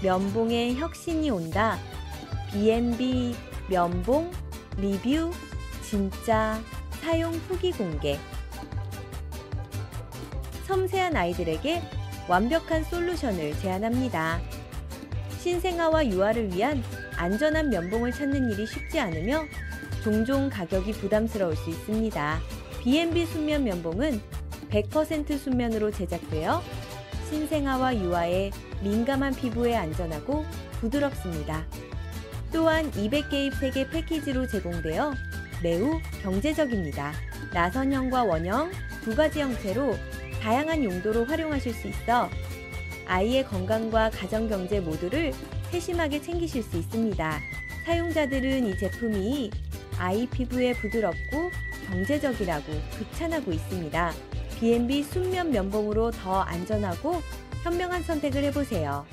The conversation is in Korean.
면봉에 혁신이 온다. B&B 면봉 리뷰 진짜 사용 후기 공개. 섬세한 아이들에게 완벽한 솔루션을 제안합니다. 신생아와 유아를 위한 안전한 면봉을 찾는 일이 쉽지 않으며 종종 가격이 부담스러울 수 있습니다. B&B 순면 면봉은 100% 순면으로 제작되어 신생아와 유아의 민감한 피부에 안전하고 부드럽습니다. 또한 200개입 3개 패키지로 제공되어 매우 경제적입니다. 나선형과 원형 두 가지 형태로 다양한 용도로 활용하실 수 있어 아이의 건강과 가정경제 모두를 세심하게 챙기실 수 있습니다. 사용자들은 이 제품이 아이 피부에 부드럽고 경제적이라고 극찬하고 있습니다. B&B 순면 면봉으로 더 안전하고 현명한 선택을 해보세요.